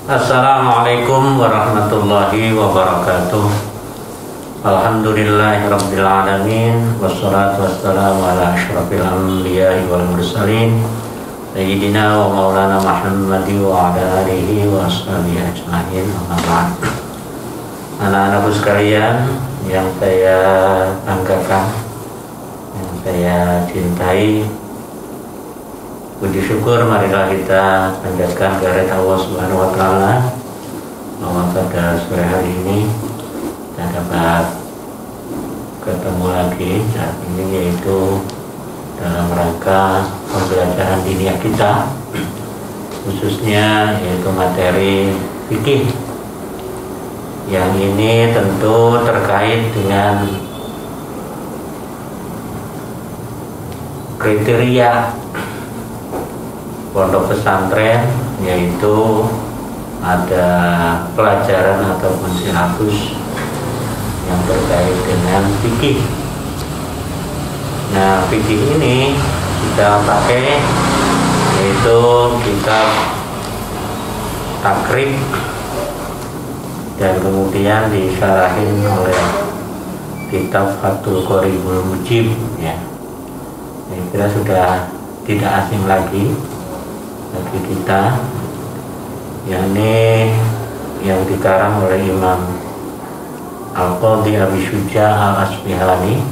Assalamualaikum warahmatullahi wabarakatuh. Alhamdulillahirabbil alamin wassalatu wassalamu ala asyrafil anbiya'i wal mursalin sayyidina wa maulana Muhammadi wa ala alihi wa ashabihi ajma'in. Amma ba'd. Anak-anakku sekalian yang saya banggakan, yang saya cintai, puji syukur marilah kita panjatkan kehadirat Allah Subhanahu wa taala bahwa pada sore hari ini kita dapat ketemu lagi saat ini, yaitu dalam rangka pembelajaran diniyah kita, khususnya yaitu materi fikih. Yang ini tentu terkait dengan kriteria pondok pesantren, yaitu ada pelajaran ataupun silabus yang terkait dengan fikih. Nah, fikih ini kita pakai yaitu kitab takrib dan kemudian disyarahin oleh kitab Fathul Qoribul Mujib, ya. Saya kira sudah tidak asing lagi bagi kita, yakni yang dikarang oleh Imam Al-Qadhi Abi Syuja Al-Asbihani,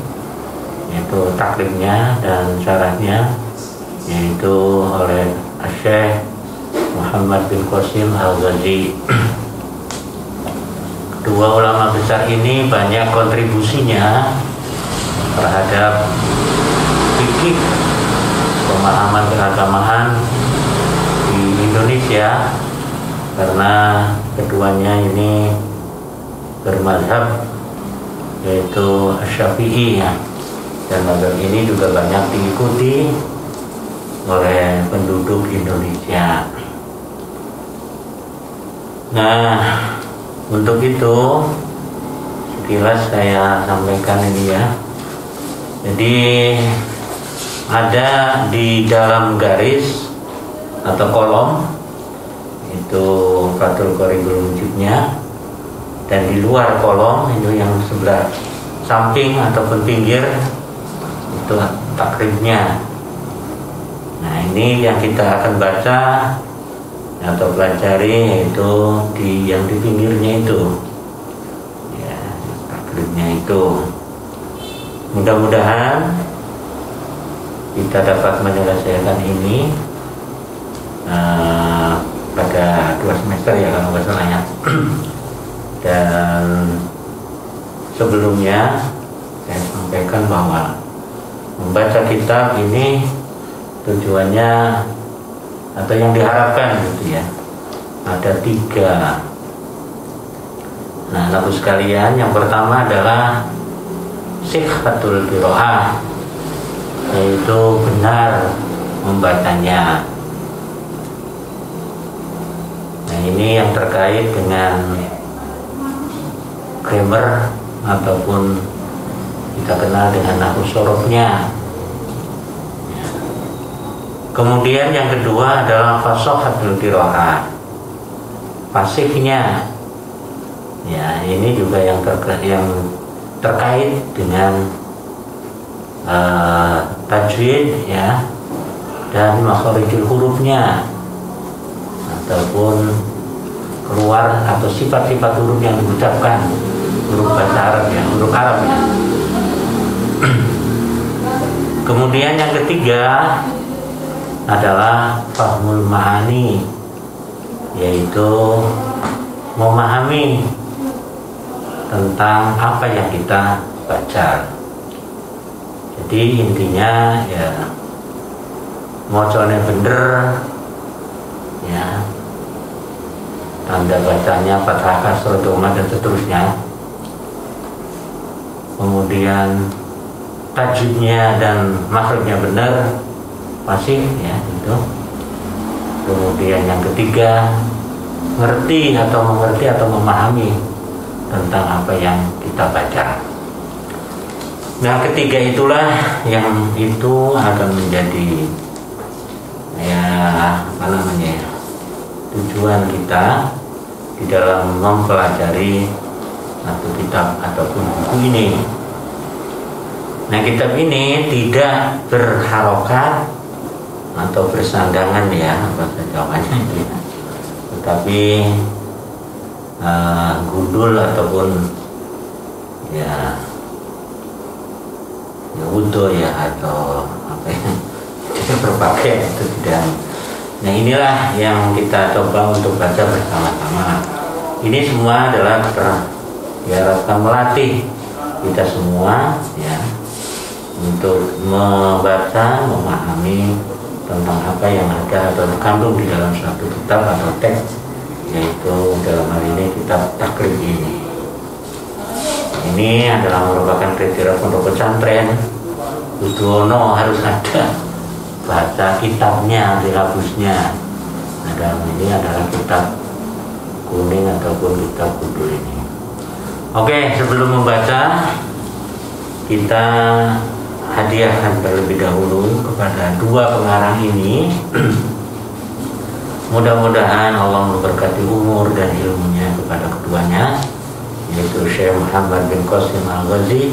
yaitu takribnya, dan syarahnya yaitu oleh Syekh Muhammad bin Qasim Al-Ghazi. Kedua ulama besar ini banyak kontribusinya terhadap fikih, pemahaman keagamaan di Indonesia, karena keduanya ini bermazhab yaitu Syafi'i, ya. Dan mazhab ini juga banyak diikuti oleh penduduk Indonesia. Nah, untuk itu sekilas saya sampaikan ini, ya. Jadi ada di dalam garis atau kolom itu Fathul Qoribul Mujibnya, dan di luar kolom itu yang sebelah samping ataupun pinggir itu takribnya. Nah, ini yang kita akan baca atau pelajari, yaitu yang di pinggirnya itu, ya, takribnya itu. Mudah-mudahan kita dapat menyelesaikan ini pada 2 semester, ya, kalau nggak salah, ya. Dan sebelumnya saya sampaikan bahwa membaca kitab ini tujuannya atau yang diharapkan gitu, ya, ada 3. Nah, lalu sekalian, yang pertama adalah sihhatul qiraah, yaitu benar membacanya. Nah, ini yang terkait dengan grammar ataupun kita kenal dengan nahwu sorofnya. Kemudian yang kedua adalah fashahatul qiraah, fasihnya. Ya, ini juga yang terkait dengan tajwid, ya, dan makharijul hurufnya ataupun keluar atau sifat-sifat huruf yang diucapkan, huruf bahasa Arab, ya, huruf Arab, ya. Kemudian yang ketiga adalah fahmul ma'ani, yaitu memahami tentang apa yang kita baca. Jadi intinya, ya, mocone bener, ya, tanda bacanya fathah, kasroh, dhamma, dan seterusnya. Kemudian tajwidnya dan makhrajnya benar, fasih, ya, itu. Kemudian yang ketiga, mengerti atau memahami tentang apa yang kita baca. Nah, ketiga itulah yang itu akan menjadi, ya, apa namanya, ya, tujuan kita di dalam mempelajari satu kitab ataupun buku ini. Nah, kitab ini tidak berharokat atau bersandangan ya, bahasa Jawanya itu ya, tetapi gundul ataupun ya utuh ya, atau apa ya, itu berbagai itu tidak. Nah, inilah yang kita coba untuk baca bersama-sama. Ini semua adalah diharapkan melatih kita semua ya untuk membaca, memahami tentang apa yang ada atau terkandung di dalam suatu kitab atau teks, yaitu dalam hal ini kitab takrib ini. Ini adalah merupakan kriteria pondok pesantren. Kuduono harus ada bahasa kitabnya, silabusnya. Nah, dalam ini adalah kitab kuning ataupun kitab kudul ini. Oke, sebelum membaca, kita hadiahkan terlebih dahulu kepada dua pengarang ini. Mudah-mudahan Allah memberkati umur dan ilmunya kepada keduanya, yaitu Syekh Muhammad bin Qasim Al-Ghazi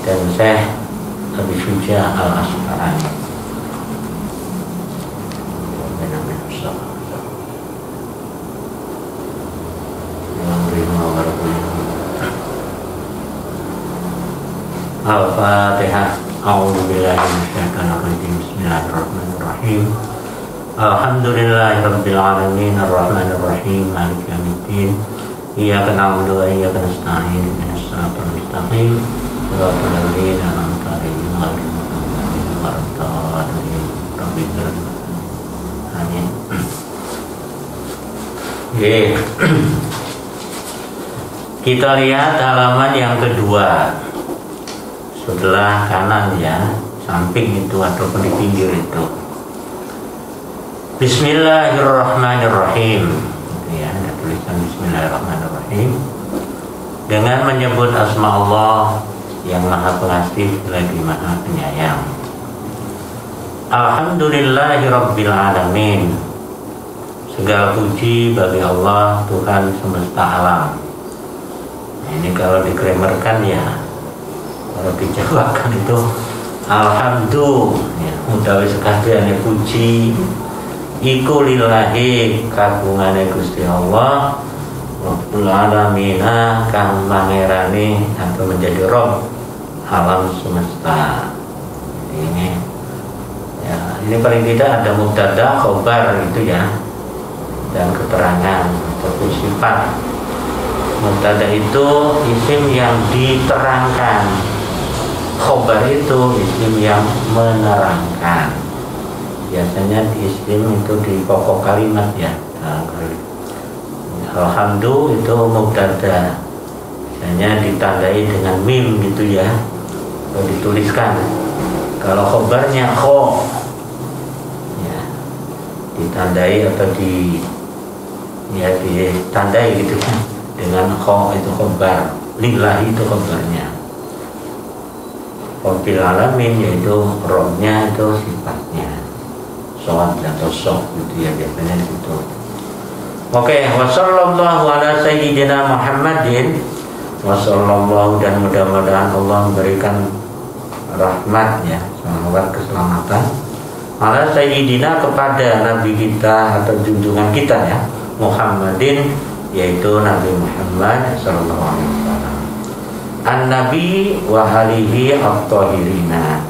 dan Syekh Abi Syuja Al-Asqalani. Al-Fatihah. A'udzubillahi minasyaitonir rajim. Bismillahirrahmanirrahim. Alhamdulillahirabbil alamin arrahmanir rahim maliki yaumiddin. Iyyaka na'budu wa iyyaka nasta'in ihdinas siratal mustaqim siratal ladzina an'amta 'alaihim ghairil maghdubi 'alaihim waladdallin. Amin. Kita lihat halaman yang kedua sebelah kanan ya, samping itu ataupun di pinggir itu. Bismillahirrahmanirrahim. Ya, ada tulisan Bismillahirrahmanirrahim. Dengan menyebut asma Allah yang Maha Pengasih lagi Maha Penyayang. Alhamdulillahirabbil alamin. Segala puji bagi Allah Tuhan semesta alam. Nah, ini kalau digrammarkan ya, kalau dijawakan itu alhamdulillah ya, utawi sekabehane puji iku lillahi kagungane Gusti Allah Rabbul alamin kang mangerane atau menjadi Rabb alam semesta. Ini ya, ini paling tidak ada mubtada, khobar itu ya, dan keterangan atau sifat. Mubtada itu isim yang diterangkan, khobar itu isim yang menerangkan. Biasanya di isim itu di pokok kalimat ya. Alhamdulillah itu mubtada, biasanya ditandai dengan mim gitu ya, atau dituliskan. Kalau khobarnya kho ya, ditandai atau ditandai gitu ya, dengan kho itu khobar, lillahi itu khobarnya. Rabbil alamin yaitu robnya itu sifatnya, soal atau sok gitu ya, biasanya gitu. Oke, wassallallahu ala sayyidina Muhammadin, wassallallahu, dan mudah-mudahan Allah memberikan rahmat ya, salawat keselamatan ala sayyidina kepada nabi kita atau junjungan kita ya, Muhammadin yaitu Nabi Muhammad sallallahu alaihi wasallam. An-Nabi wa alihi at-tahirina,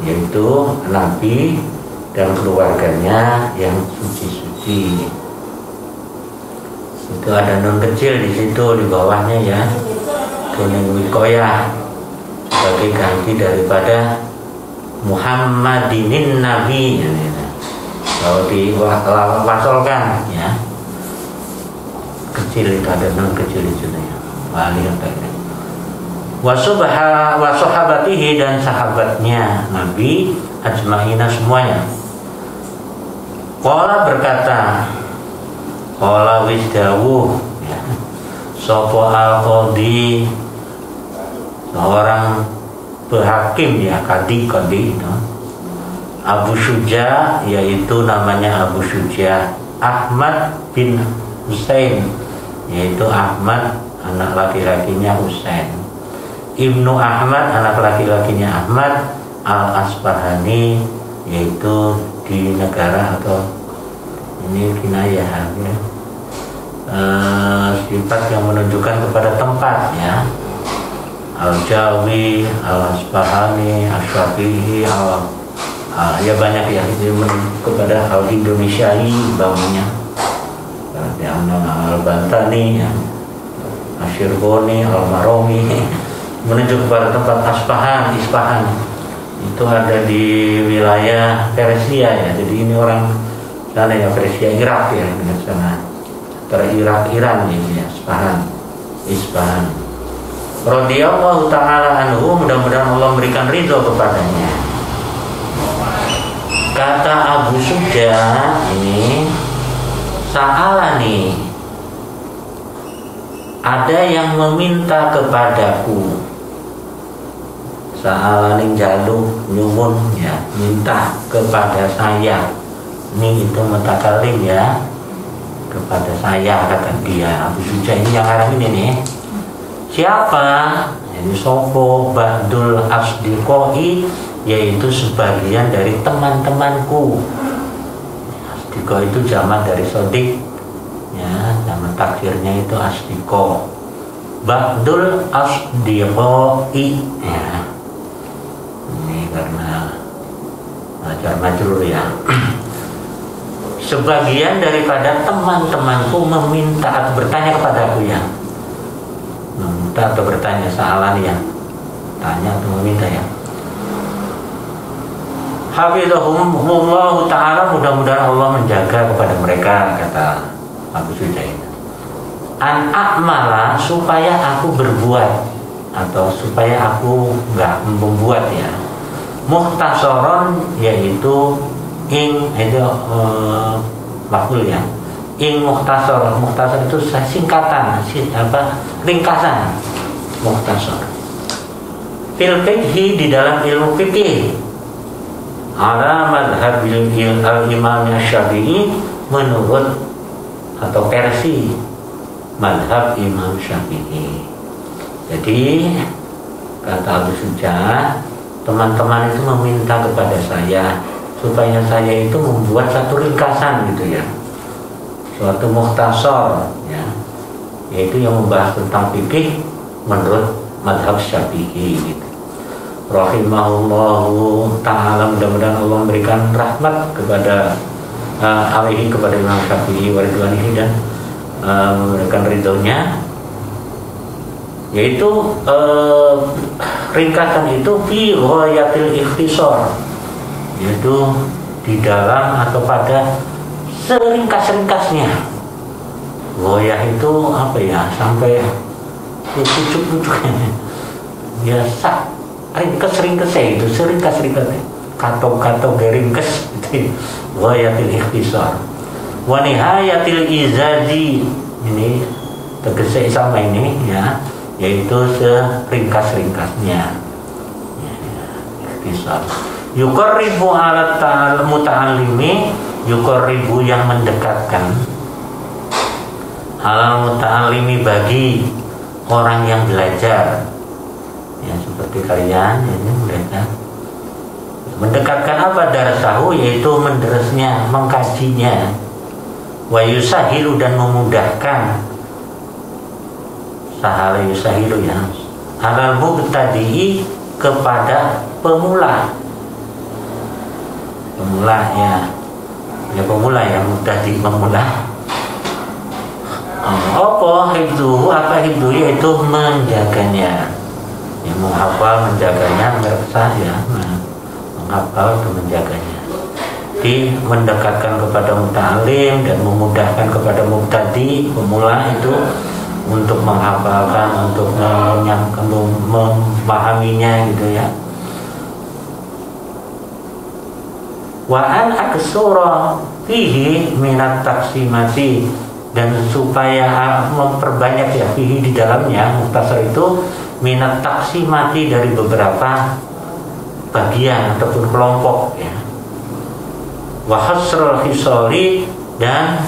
yaitu Nabi dan keluarganya yang suci-suci. Itu ada nun kecil di situ di bawahnya ya, kuning wikoyah, sebagai ganti daripada Muhammadinin Nabi ya, kalau diwasolkan ya, kecil itu ada nun kecil di situ ya, wali atau ini. Wasohabatihi, dan sahabatnya Nabi ajmaina semuanya. Qala berkata, qala wisdawu ya, sopo al-qadi, seorang berhakim ya, kadi itu, Abu Syuja, yaitu namanya Abu Syuja Ahmad bin Husain, yaitu Ahmad anak laki-lakinya Husain. Ibnu Ahmad anak laki-lakinya Ahmad Al-Asbahani, yaitu di negara atau ini kinayah ya. Sifat yang menunjukkan kepada tempat ya. Al-Jawi, Al-Asbahani, Al-Syafi'i, ya banyak ya, itu kepada Al-Indonesiai bangunnya, Al-Bantani ya, Asyirboni, Al-Maromi, menunjuk kepada tempat Isfahan itu ada di wilayah Persia ya. Jadi ini orang sana ya, Persia, Irak ya, di sana antara Irak Iran ini ya, Isfahan. Radhiyallahu ta'ala anhu, mudah-mudahan Allah memberikan ridho kepadanya. Kata Abu Suja ini, sa'alani, ada yang meminta kepadaku. Sa'alani jalu nyuwun ya, minta kepada saya. Ini itu mutakalim ya, kepada saya, kata dia. Abu Suja ini yang arah ini nih. Siapa? Jadi sopo ba'dul asdiqoi, yaitu sebagian dari teman-temanku. Asdiqo itu jamak dari sodik ya, nama taksirnya itu asdiqo. Ba'dul asdiqoi ya. Ini karena jar majrur ya. Sebagian daripada teman-temanku meminta atau bertanya kepadaku ya. Meminta atau bertanya, sa'alan ya, tanya atau meminta ya. Hafizahumullah ta'ala, mudah-mudahan Allah menjaga kepada mereka, kata Abu Sujain. An a'mala, supaya aku berbuat atau supaya aku enggak membuat ya. Mukhtasaron, yaitu itu makhluk ya. Mukhtasar itu singkatan, ringkasan mukhtasar. Fil fiqhi, di dalam ilmu fikih, ala madhabil al-imam Syafi'i, menurut atau versi madhab Imam Syafi'i. Jadi kata Abu Suja, teman-teman itu meminta kepada saya supaya saya itu membuat satu ringkasan gitu ya, suatu mukhtasar ya, yaitu yang membahas tentang fikih menurut madhab Syafi'i gitu. Rahimahullahu ta'ala, mudah-mudahan Allah memberikan rahmat kepada alaihi, kepada Imam Syafi'i waridwanihi, dan memberikan ridhonya, yaitu ringkasan itu fi ghayatil ikhtisar, yaitu di dalam atau pada seringkas-ringkasnya. Goyah itu apa ya, sampai pucuk-pucuknya ya, ringkas-ringkasnya itu seringkas-ringkasnya, katok-katok ringkas itu goyatil ikhtisar. Wa nihayatil izazi, ini tegese sama ini ya, yaitu seringkas-ringkasnya ya, ikhtisar. Yuqarribu ala muta'allimi, yuqarribu yang mendekatkan, ala muta'allimi bagi orang yang belajar ya, seperti kalian ini belajar. Mendekatkan apa? Darasahu, yaitu menderesnya, mengkajinya. Wa yusahilu, dan memudahkan. Sahala yusahilu ya, alal mubtadi'i, kepada pemula ya, pemula ya, mubtadi, memula. Apa hibdu? Yaitu menjaganya ya, menghafal, menjaganya, mereksa ya, menghafal dan menjaganya. Di mendekatkan kepada muta'alim dan memudahkan kepada mubtadi, pemula itu, untuk menghafalkan, untuk memahaminya gitu ya. Wa an aksura fihi minat taksimati, dan supaya memperbanyak ya, fihi di dalamnya, mukhtasar itu, minat taksimati, dari beberapa bagian ataupun kelompok ya. Wa hasrul hisari, dan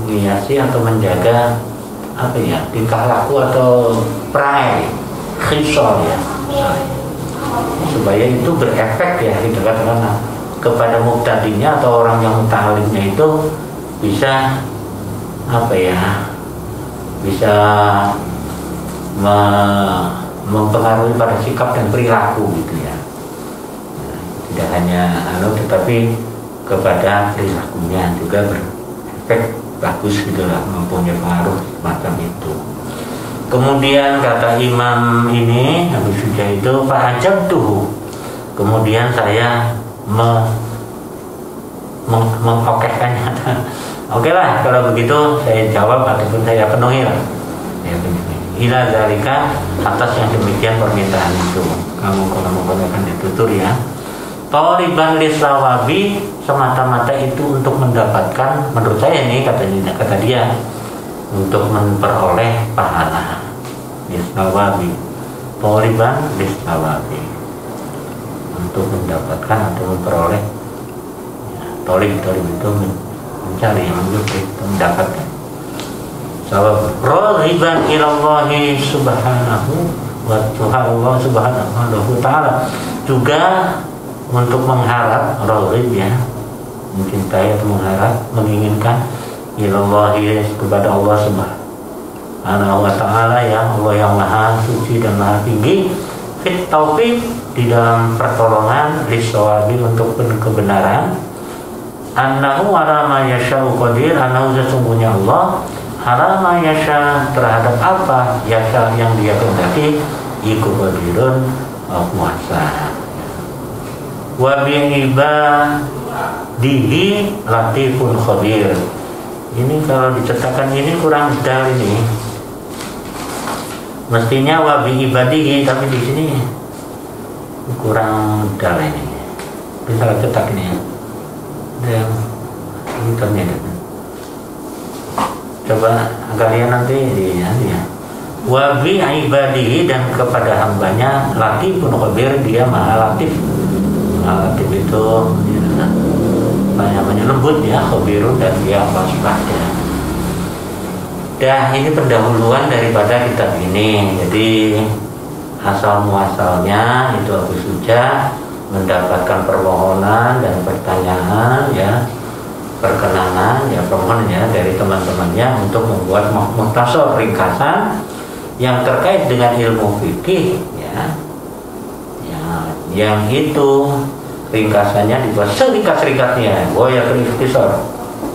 menghiasi atau menjaga apa ya, tingkah laku atau perangai khisal ya, supaya itu berefek ya, gitu karena kepada muktadinya atau orang yang muta'alimnya itu bisa apa ya, bisa mempengaruhi pada sikap dan perilaku gitu ya. Tidak hanya tetapi kepada perilakunya juga berefek bagus gitulah, mempunyai pengaruh macam itu. Kemudian kata imam ini habis sudah itu fa'ajabtuhu, kemudian saya mengokehkannya. Oke lah kalau begitu saya jawab ataupun saya penuhi lah ya, ila zalika, atas yang demikian permintaan itu. Kamu kalau akan ditutur ya, Taliban lisawabi, semata-mata itu untuk mendapatkan, menurut saya nih kata dia, untuk memperoleh pahala. Lisawabi, Taliban lisawabi, untuk mendapatkan atau memperoleh ya, Talib itu mencari, mendapatkan sawab. Rahiban ilallahi subhanahu wa ta'ala, juga untuk mengharap, raghib ya, mencintai atau mengharap, menginginkan ilallahi, kepada Allah subhanahu wa ta'ala ya, Allah yang maha suci dan maha tinggi, fit taufiq, di dalam pertolongan, lisawabi, untuk kebenaran, annahu ala ma yasha'u qadir, annahu sesungguhnya Allah ala ma yasha, terhadap apa yasha yang dia kehendaki, iku qadirun, kuasa. Wa bi'ibadihi latifun khabir. Ini kalau dicetakkan ini kurang dal ini. Mestinya wa bi'ibadihi, tapi di sini kurang dal ini. Bisa cetak ini ya. Dan internet. Coba kalian nanti ya. Wa bi'ibadihi, dan kepada hambanya, latifun khabir, dia maha latif. Latif itu ya, namanya lembut ya, khabirun, dan dia fasih ya. Dah, ini pendahuluan daripada kitab ini. Jadi asal muasalnya itu Abu Suja mendapatkan permohonan dan pertanyaan ya, perkenanan ya, permohonan ya dari teman-temannya untuk membuat mukhtasar, ringkasan yang terkait dengan ilmu fikih ya, yang itu ringkasannya dibuat seringkas-ringkasnya, ya ikhtisar,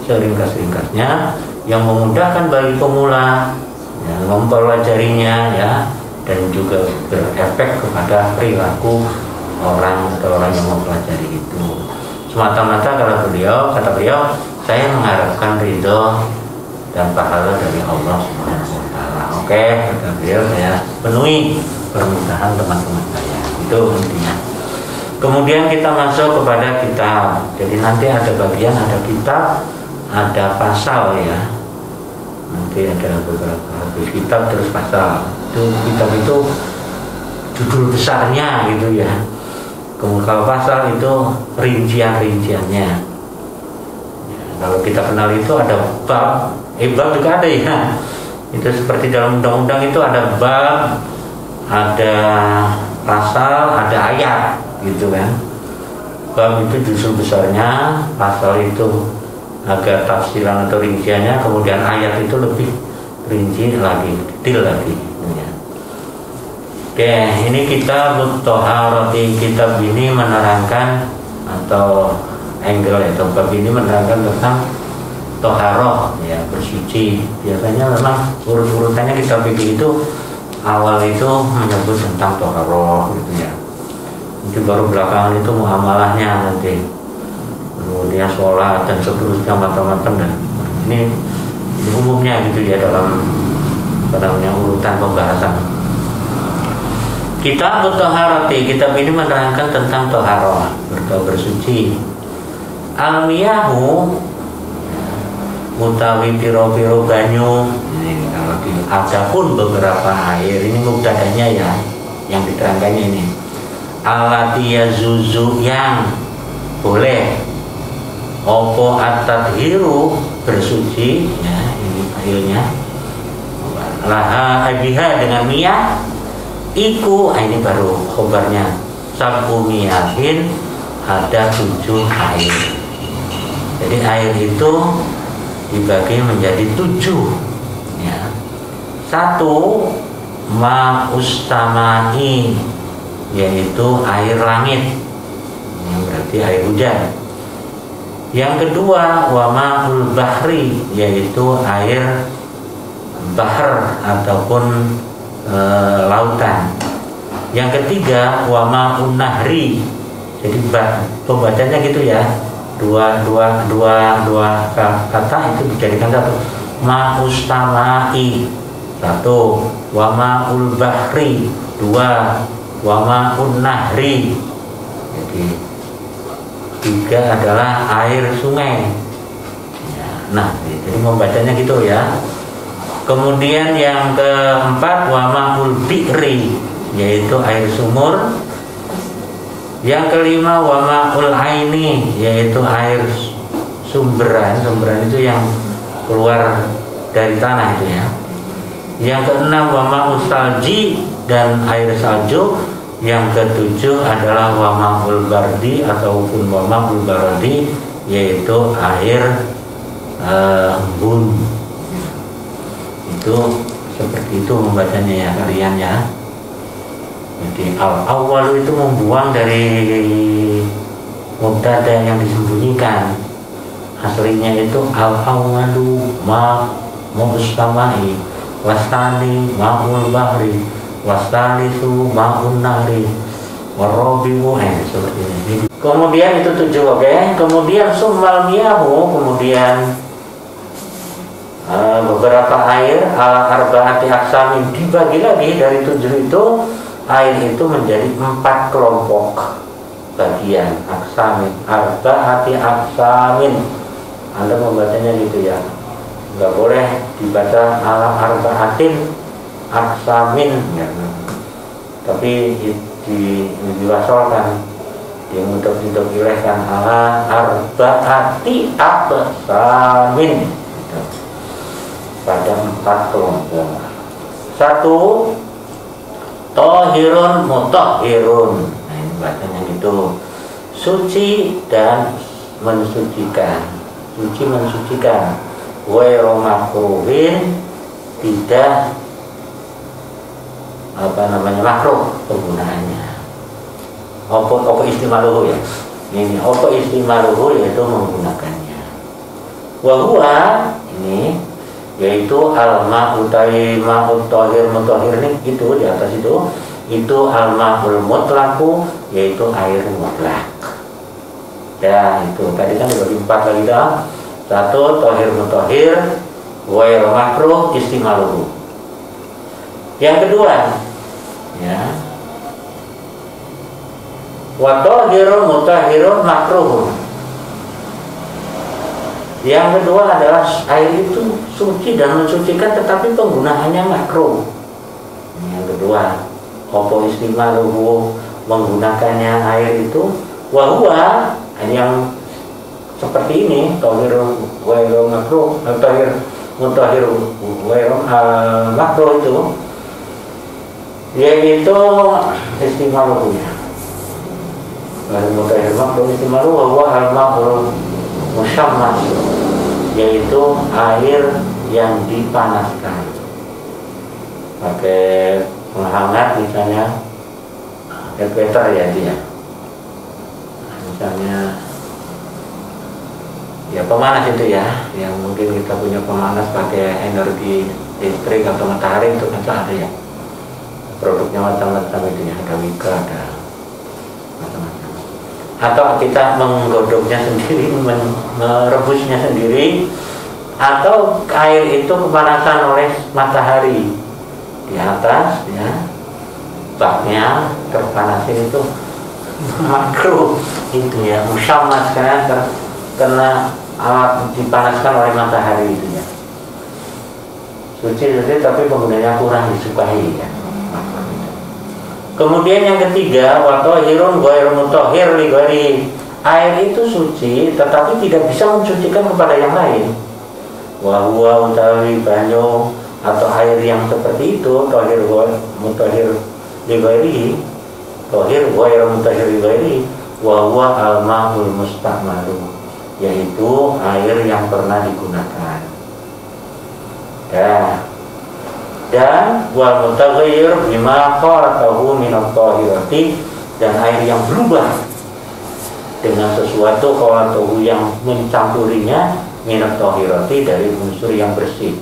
seringkas-ringkasnya, yang memudahkan bagi pemula ya, mempelajarinya ya, dan juga berefek kepada perilaku orang atau orang yang mempelajari itu. Semata-mata kalau kata beliau, saya mengharapkan ridho dan pahala dari Allah Subhanahu wa Ta'ala. Oke, kata beliau, saya penuhi permintaan teman-teman saya. Itu intinya. Kemudian kita masuk kepada kitab. Jadi nanti ada bagian, ada kitab, ada pasal ya. Nanti ada beberapa habis kitab terus pasal. Itu kitab itu judul besarnya gitu ya. Kemudian kalau pasal itu rincian-rinciannya. Ya, kalau kita kenal itu ada bab, bab juga ada ya. Itu seperti dalam undang-undang itu ada bab, ada pasal, ada ayat gitu kan. Bab itu judul besarnya, pasal itu agak tafsiran atau rinciannya, kemudian ayat itu lebih rinci lagi, detail lagi ya. Oke, ini kitab Thaharati. Kitab ini menerangkan atau atau bab ini menerangkan tentang Thaharah ya, bersuci. Biasanya memang urut-urutannya kitab fikih itu awal itu menyebut tentang Thaharah gitu ya. Itu baru belakangan itu muamalahnya nanti, kemudian sholat dan seterusnya macam-macam, dan ini umumnya gitu ya dalam urutan pembahasan. Kitab Thaharati, kitab ini menerangkan tentang Thaharah, bersuci. Al-miyahu utawi piro-piro banyu. Ini kalau ada pun beberapa air, ini mubtadanya ya, yang diterangkannya ini. Alati yazuzu, yang boleh Opo at-tadhiru bersuci, ya ini failnya. Laha abiha dengan miyah, iku ini baru khobarnya. Sabu miyahin, ada 7 air. Jadi air itu dibagi menjadi 7, ya. 1 ma'us samai, yaitu air langit, yang berarti air hujan. Yang kedua wa ma'ul bahri, yaitu air bahar ataupun lautan. Yang ketiga wa ma'un nahri. Jadi pembacanya gitu ya. Dua kata itu dijadikan satu. Ma'us samai 1, wa ma'ul bahri 2, wa ma'un nahri. Jadi 3 adalah air sungai. Nah, jadi membacanya gitu ya. Kemudian yang keempat wa ma'ul bi'ri, yaitu air sumur. Yang kelima wa ma'ul aini, yaitu air sumberan. Sumberan itu yang keluar dari tanah itu ya. Yang keenam wa ma'ul salji, dan air salju. Yang ketujuh adalah wa ma'ul bardi ataupun wa ma'ul bardi, yaitu air embun. Itu seperti itu membacanya ya kalian ya. Jadi al-awwal itu membuang dari mubtada yang disembunyikan. Aslinya itu al-awwalu ma'us samai, wasani ma'ul bahri, wasalisu ma'un nari, warabiu, seperti ini. Kemudian itu 7, oke. Kemudian summal miyahu, kemudian beberapa air ala arba'ati aksamin, dibagi lagi dari 7 itu. Air itu menjadi 4 kelompok bagian. Aksamin, arba'ati aksamin. Anda membacanya gitu ya, nggak boleh dibaca ala arba'atin aksamin ya. Tapi diwasalkan, untuk ilahkan ala arba'ati aksamin gitu. Pada 4 kelompok. 1 tohirun mutahhirun. Nah, ini bacanya gitu. Suci dan mensucikan. Suci mensucikan. Ghairu makruhin, tidak makruh penggunaannya. Apa istimaluhu ya? Ini apa istimaluhu, yaitu menggunakannya. Wa huwa, ini yaitu al-ma'u ma'ut tahir mutahhir, ini gitu di atas itu al-ma'ul mutlaqu, yaitu air mutlak. Ya, itu tadi kan dibagi 4 lagi dah. 1 tahir mutahhir, ghairu makruh istimaluhu. Yang kedua ya, wa tahirun mutahhirun makruhun. Yang kedua adalah air itu suci dan mensucikan, tetapi penggunaannya makruh. Yang kedua, opo istimaluhu, menggunakannya air itu. Wahua, yang seperti ini, tahir ghairu makruh, tahir mutahhir ghairu makruh itu, yaitu istimaluhu ya. Mutahhir makruh istimaluhu wahua al-ma'ul musyammas, yaitu air yang dipanaskan pakai penghangat, misalnya elevator ya dia, misalnya ya pemanas itu ya, yang mungkin kita punya pemanas pakai energi listrik atau matahari, itu kan ada ya produknya macam-macam itu ya, ada Wika, ada macam-macam. Atau kita menggodoknya sendiri, merebusnya sendiri, atau air itu kepanasan oleh matahari di atas ya, baknya terpanasin, itu makruh itu ya, musyammas, karena alat dipanaskan oleh matahari itu ya. Suci tapi penggunanya kurang disukai ya. Kemudian yang ketiga, wa tahirun ghairu mutahhir li ghairi air itu suci tetapi tidak bisa mensucikan kepada yang lain. Wa huwa utawi banyu atau air yang seperti itu tahir mutahhir li ghairihi, tahir ghairu mutahhir li ghairihi, wa huwa al-ma'ul musta'malu, yaitu air yang pernah digunakan. Dan wal mutaghayyir bima qaratahu min at-tahirati, dan air yang berubah dengan sesuatu qaratahu yang mencampurinya min at-tahirati, dari unsur yang bersih.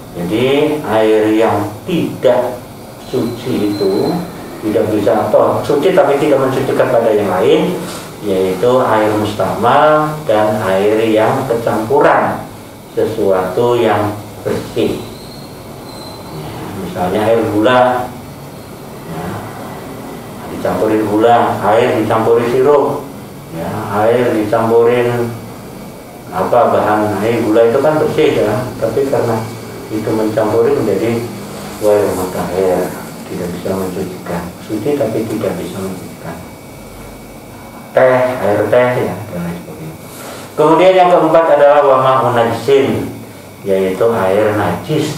Jadi air yang tidak suci itu tidak bisa suci tapi tidak mensucikan pada yang lain, yaitu air mustamal dan air yang kecampuran sesuatu yang bersih. Misalnya air gula, dicampurin gula, air dicampurin sirup, air dicampurin bahan air gula itu kan bersih ya, tapi karena itu mencampuri menjadi ghairu mutahhir, tidak bisa mensucikan. Suci tapi tidak bisa mensucikan. Air teh ya, dan lain sebagainya. Kemudian yang keempat adalah wa ma'un najisin, yaitu air najis.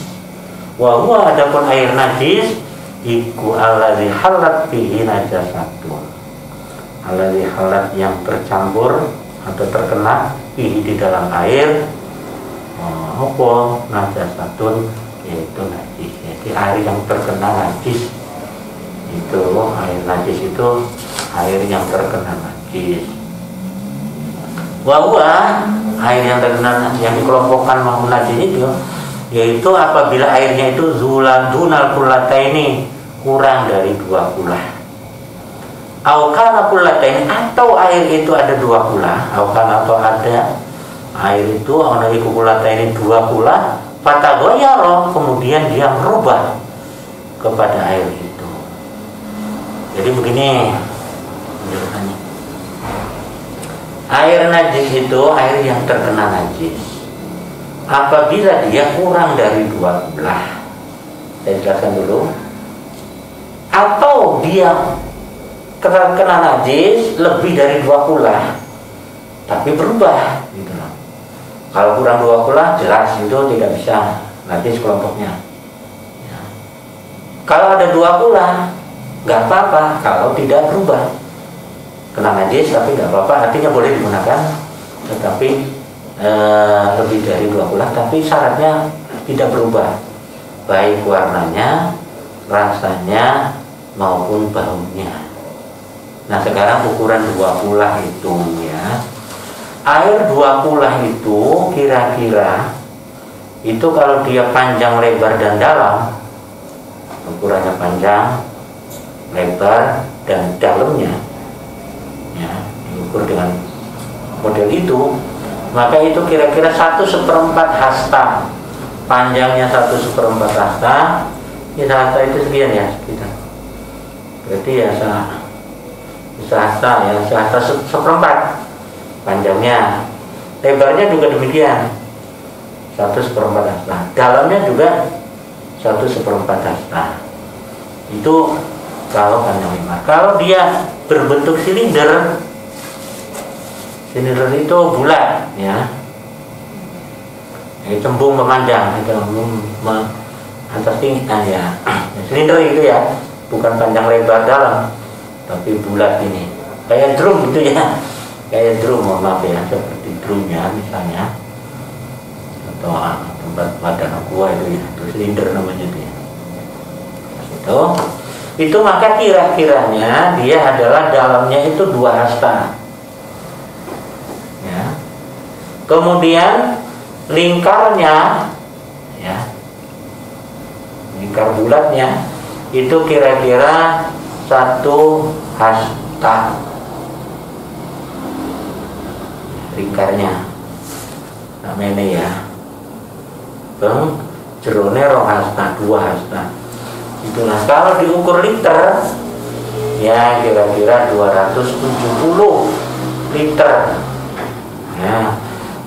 Wa huwa, adapun air najis iku allazi halat fihi najasatun, allazi halat yang tercampur atau terkena fihi di dalam air apa najasatun, yaitu najis. Jadi air yang terkena najis itu, air najis itu air yang terkena najis. Wa huwa, air yang terkena, yang dikelompokkan mau najis itu, yaitu apabila airnya itu dunal kullataini, kurang dari 2 kulah. Au kana kullataini, atau air itu ada 2 kulah, au kana, atau ada air itu ana iku kullataini 2 kulah, fataghayyara, kemudian dia merubah kepada air itu. Jadi begini, air najis itu air yang terkena najis apabila dia kurang dari 2 kulah. Saya jelaskan dulu. Atau dia terkena najis lebih dari 2 kulah tapi berubah gitu loh. Kalau kurang 2 kulah jelas itu tidak bisa najis kelompoknya ya. Kalau ada 2 kulah nggak apa-apa kalau tidak berubah. Kena najis tapi nggak apa-apa, artinya boleh digunakan, tetapi lebih dari 2 kulah, tapi syaratnya tidak berubah, baik warnanya, rasanya maupun baunya. Nah sekarang ukuran 2 kulah itu ya, air 2 kulah itu kira-kira itu kalau dia panjang, lebar, dan dalam, ukurannya panjang, lebar, dan dalamnya ya, diukur dengan model itu, maka itu kira-kira 1/4 hasta, panjangnya 1/4 hasta. Ini hasta itu sekian ya, sekitar, berarti ya sehasta ya, sehasta 1/4 panjangnya, lebarnya juga demikian 1/4 hasta, dalamnya juga 1/4 hasta. Itu kalau panjang lebar. Kalau dia berbentuk silinder, silinder itu bulat ya, cembung memanjang, itu atas tinggi ya, silinder itu ya, bukan panjang lebar dalam, tapi bulat ini, kayak drum gitu ya, kayak drum, mohon maaf ya, seperti drumnya misalnya, atau tempat wadah aqua itu ya, itu silinder namanya itu ya. Itu maka kira-kiranya dia adalah dalamnya itu 2 hasta ya. Kemudian lingkarnya ya, lingkar bulatnya itu kira-kira 1 hasta lingkarnya namanya ya, bang jerone 2 hasta, 2 hasta. Itulah kalau diukur liter ya kira-kira 270 liter ya.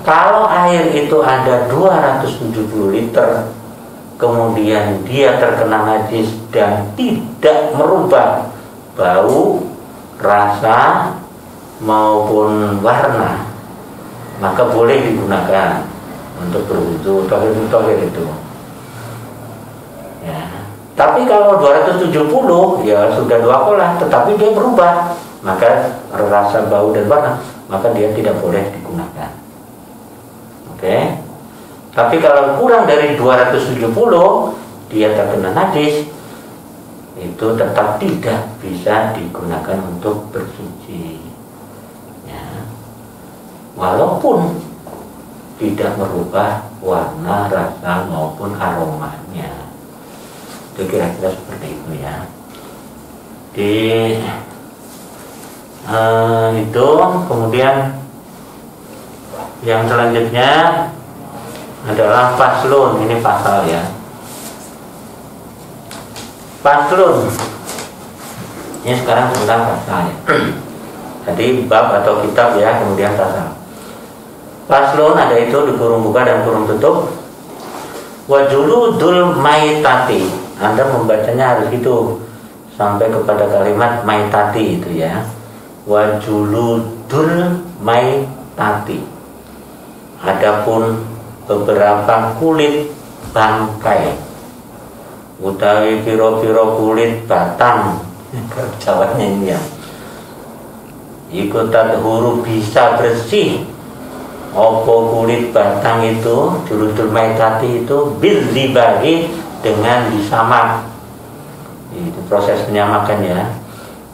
Kalau air itu ada 270 liter kemudian dia terkena najis dan tidak merubah bau, rasa, maupun warna, maka boleh digunakan untuk berwudu tohir itu. Ya. Tapi kalau 270 ya sudah 2 kolah, tetapi dia berubah, maka rasa, bau dan warna, maka dia tidak boleh digunakan. Oke. Tapi kalau kurang dari 270 dia terkena najis, itu tetap tidak bisa digunakan untuk bersuci. Ya. Walaupun tidak merubah warna, rasa maupun aromanya. Itu kira-kira seperti itu ya. Itu kemudian yang selanjutnya adalah faslun. Ini pasal ya. Faslun. Ini sekarang tentang pasal ya. Jadi bab atau kitab ya, kemudian pasal. Faslun ada itu di kurung buka dan kurung tutup. Wajuludul maitati. Anda membacanya harus itu sampai kepada kalimat maitati itu ya. Wajuludul maitati. Adapun beberapa kulit bangkai utawi piro-piro kulit batang, Jawanya ini ya, ikutan huruf bisa bersih. Opo kulit batang itu, juludul maitati itu bil dibagi dengan disamak. Itu proses penyamakan ya.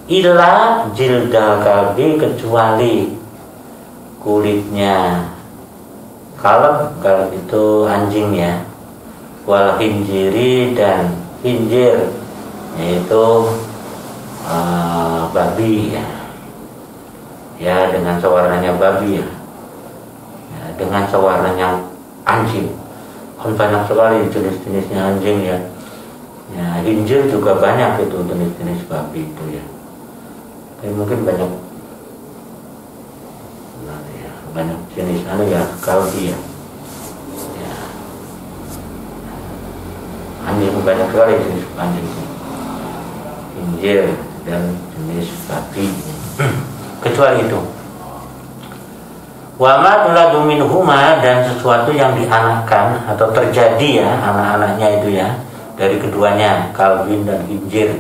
Illa jildal kalbi, kecuali kulitnya kalb itu anjing ya. Wal hinjiri, dan hinjir yaitu babi ya. Ya, dengan sewarnanya babi ya. Dengan sewarnanya anjing. Banyak sekali jenis-jenisnya anjing ya. Ya, hinjir juga banyak itu jenis-jenis babi itu ya. Tapi mungkin banyak jenis ya, kalbi ya. Ya. Anjing banyak sekali jenis anjing. Hinjir dan jenis babi. Kecuali itu. Wa ma tuladu minhuma, dan sesuatu yang dianakkan atau terjadi ya, anak-anaknya itu ya, dari keduanya, kalbin dan hinjir,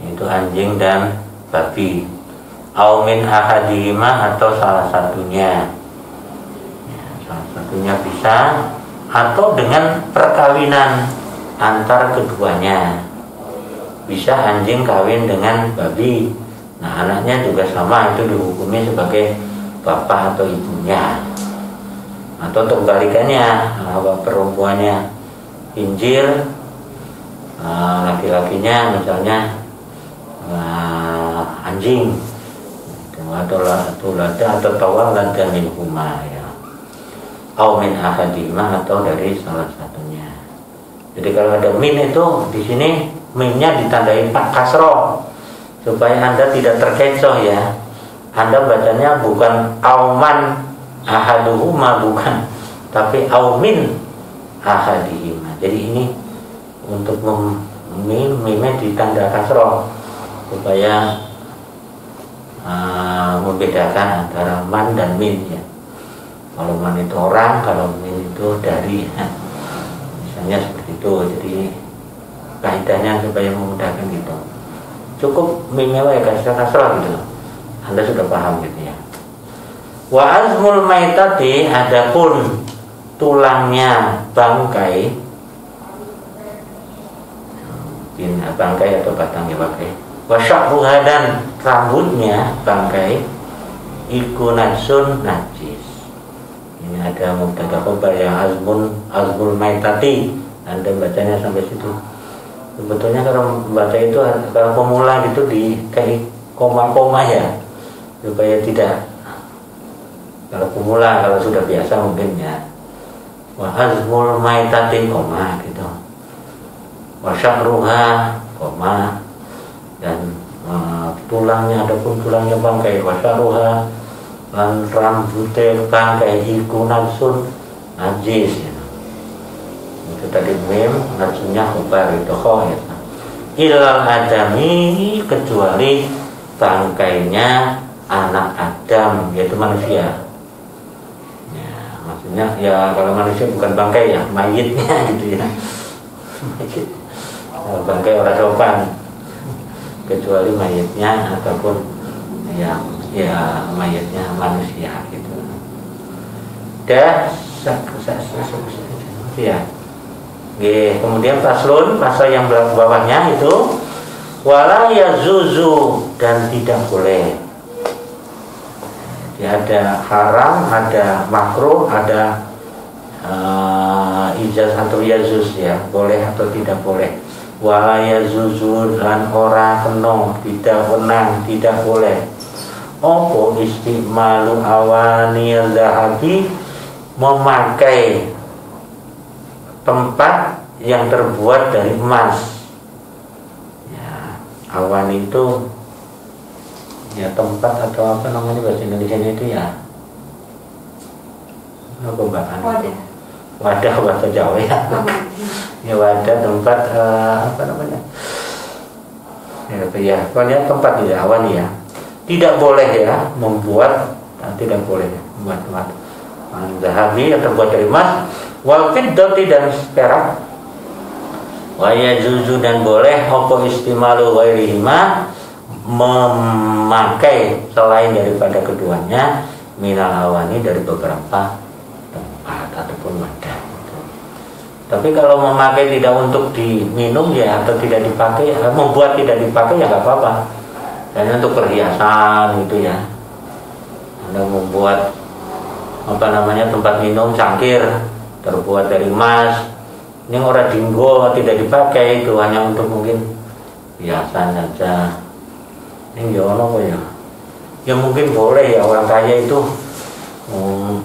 itu anjing dan babi. Au min ahadihima, atau salah satunya ya, salah satunya bisa, atau dengan perkawinan antar keduanya. Bisa anjing kawin dengan babi, nah anaknya juga sama, itu dihukumi sebagai bapak atau ibunya. Atau kebalikannya, perempuannya hinjir, laki-lakinya misalnya anjing, atau lada atau tawalad dan minhuma ya. Au min ahadihima, atau dari salah satunya. Jadi kalau ada min itu di sini minnya ditandai kasroh supaya Anda tidak terkecoh ya. Anda bacanya bukan auman ahaduhuma, bukan, tapi aumin ahadihima. Jadi ini untuk mimnya ditanda kasroh supaya membedakan antara man dan min ya. Kalau man itu orang, kalau min itu dari ya. Misalnya seperti itu. Jadi kaidahnya supaya memudahkan gitu. Cukup mimnya ya kasroh gitu. Anda sudah paham gitu ya. Wa azmul maitati, adapun tulangnya bangkai, bangkai atau batangnya bangkai. Wa sya'ruha, dan rambutnya bangkai, iku najsun, najis. Ini ada mubtada khabar yang azmul maitati. Anda bacanya sampai situ. Sebetulnya kalau baca itu, kalau pemula gitu di kayak koma-koma ya, supaya tidak, kalau pemula, kalau sudah biasa mungkin ya, wa azmul maitati koma gitu, wa sya'ruha koma, dan tulangnya, adapun tulangnya bangkai, wa sya'ruha, dan rambutnya bangkai, iku najsun, najis ya. Itu tadi mim, najsunnya khabar itu kho ya. Ilal adami, kecuali bangkainya anak Adam, yaitu manusia. Ya, maksudnya ya kalau manusia bukan bangkai ya, mayitnya gitu ya. Mayit. Bangkai orang sopan, kecuali mayitnya ataupun ya mayitnya manusia gitu. Dan ya. Kemudian paslon pasal yang bawahnya itu wala yazuzu, dan tidak boleh. Jadi ada haram, ada makruh, ada ijaz atau yazuz ya, boleh atau tidak boleh. Wala yazuzu, dan ora kena, tidak wenang, tidak boleh. Opo istimalu awani zahabi, memakai tempat yang terbuat dari emas. Ya, awan itu ya tempat atau apa namanya bahasa Indonesia itu ya. Apa bahan? Wadah bahasa Jawa ya. Ya wadah tempat apa namanya? Ya, pokoknya tempat ya awan ya. Tidak boleh ya membuat, tidak boleh membuat tempat zahabi yang terbuat dari emas, wal fiddati, dan perak, wa yajuzu, dan boleh apa istimalu ghairihima, memakai selain daripada keduanya, minal awani, dari beberapa tempat ataupun wadah. Tapi kalau memakai tidak untuk diminum ya, atau tidak dipakai, membuat tidak dipakai ya nggak apa-apa. Dan untuk perhiasan gitu ya, Anda membuat apa namanya tempat minum cangkir terbuat dari emas, ini orang dinggo tidak dipakai, itu hanya untuk mungkin hiasan saja. Ini gimana kok ya? Ya mungkin boleh ya, orang kaya itu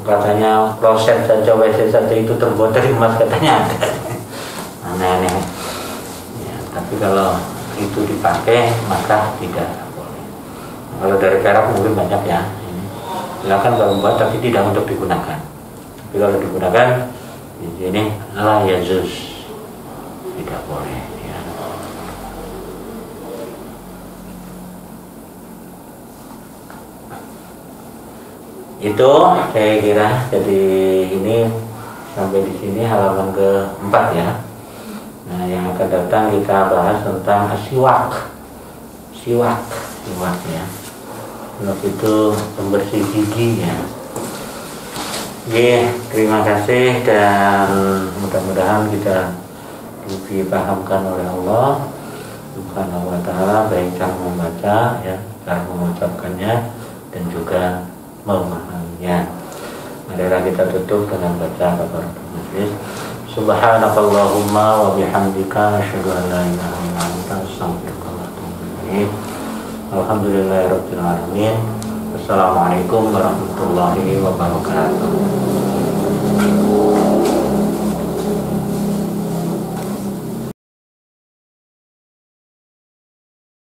katanya kloset saja, WC saja itu terbuat dari emas katanya ada. Aneh-aneh. Ya, tapi kalau itu dipakai maka tidak boleh. Kalau dari perak mungkin banyak ya. Silakan kalau membuat, tapi tidak untuk digunakan. Tapi kalau digunakan, ini la yazuz, tidak boleh. Ya. Itu saya kira. Jadi ini sampai di sini halaman ke-4 ya. Nah, yang akan datang kita bahas tentang siwak ya. Lalu itu pembersih gigi ya. Oke, terima kasih, dan mudah-mudahan kita dipahamkan oleh Allah Subhanahu wa taala, baik cara membaca ya, cara mengucapkannya, dan juga memahaminya. Marilah kita tutup dengan baca kafaratul majlis. Subhanakallahumma wa bihamdika asyhadu an la ilaha illa anta astaghfiruka wa atubu ilaik. Alhamdulillahirabbil alamin. Wassalamualaikum warahmatullahi wabarakatuh.